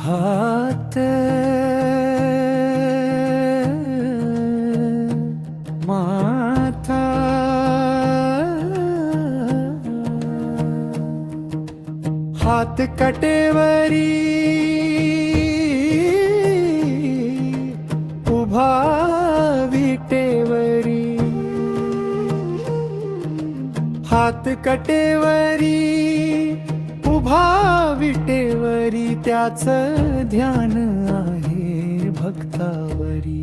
हात माथा हात कटेवरी उभा विटेवरी हात कटेवरी उभा विटेवरी त्याच ध्यान आहे भक्तावरी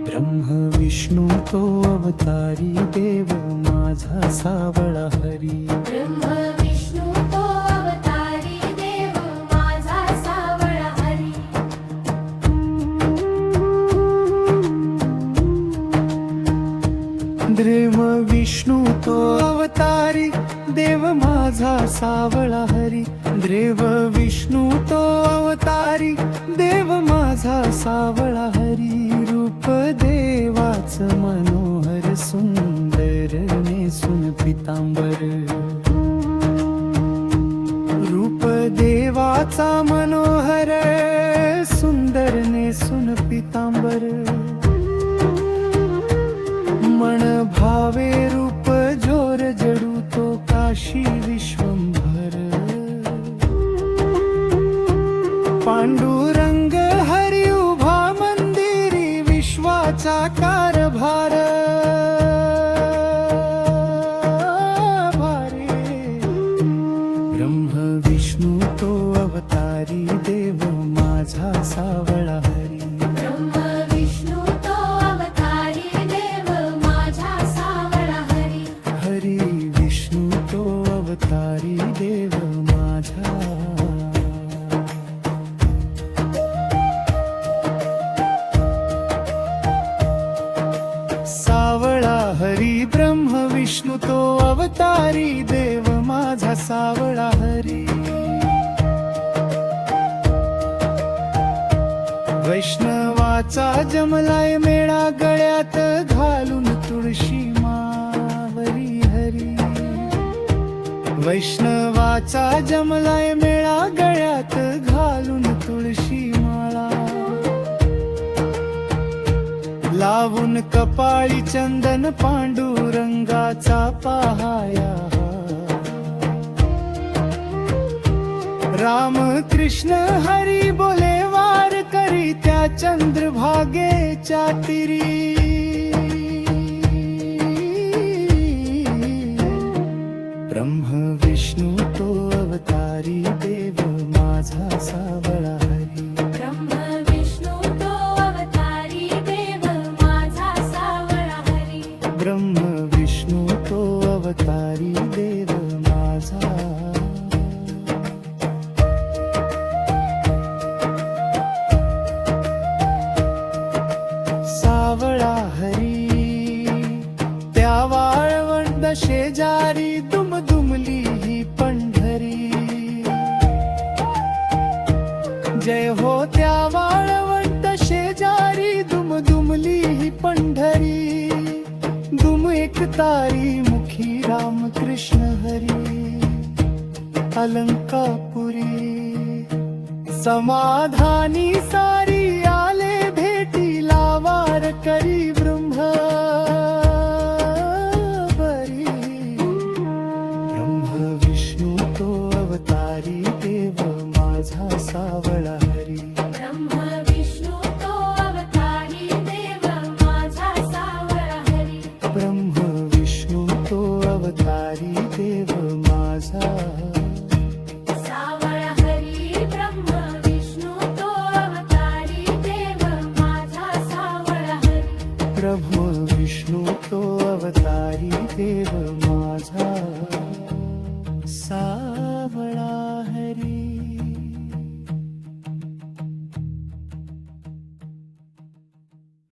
ब्रह्म विष्णू तो अवतारी देव माझा सावळा हरी ब्रह्म विष्णू तो अवतारी देव माझा सावळा हरी ब्रह्म विष्णू तो अवतारी देव माझा सावळा हरी देव विष्णू तो अवतारी देव माझा सावळा हरी रूप देवाच मनोहर सुंदर नेसून पितांबर रूप देवाचा मनोहर सुंदर नेसून पितांबर मन भावे रूप जोर जडू तो काशी विश्वंभर पांडुरंग हरी उभा मंदिरी विश्वाचा कारभार भारी ब्रह्म विष्णू तो अवतारी देव माझा सावळा हरी ब्रह्म विष्णू तो अवतारी देव माझा सावळा हरी हरी विष्णू तो अवतारी देव माझा सावळा हरी ब्रह्म विष्णू तो अवतारी देव माझा सावळा हरी वैष्णवाचा जमलाय मेळा गळ्यात घालून तुळशी मावरी हरी वैष्णवाचा जमलाय मेळा गळ्यात घालून तुळशी माळा लावून कपाळी चंदन पांडुरंगाचा पहाया राम कृष्ण हरी बोले वार करी त्या चंद्रभागेच्या तिरी ब्रह्म विष्णू तो अवतारी देव माझा सावळा हरी ब्रह्म विष्णू तो अवतारी देव माझा सावळा हरी ब्रह्म विष्णू तो अवतारी देव माझा सावळा हरी त्या वाळवंट शेजारी दुमदुमली ही पंढरी जय हो त्या वाळवंट शेजारी दुमदुमली ही पंढरी दुम एक तारी मुखी राम कृष्ण हरी अलंकापुरी समाधानी सारी आले भेटीला वार करी ब्रह्म बरी ब्रह्म विष्णू तो अवतारी देव माझा सावळा हरी ब्रह्म विष्णू तो अवतारी देव माझा सावळा हरी ब्रह्म विष्णू तो अवतारी देव माझा सावळा हरी ब्रह्म विष्णू तो अवतारी देव माझा सावळा हरी ब्रह्म विष्णू तो अवतारी देव माझा सा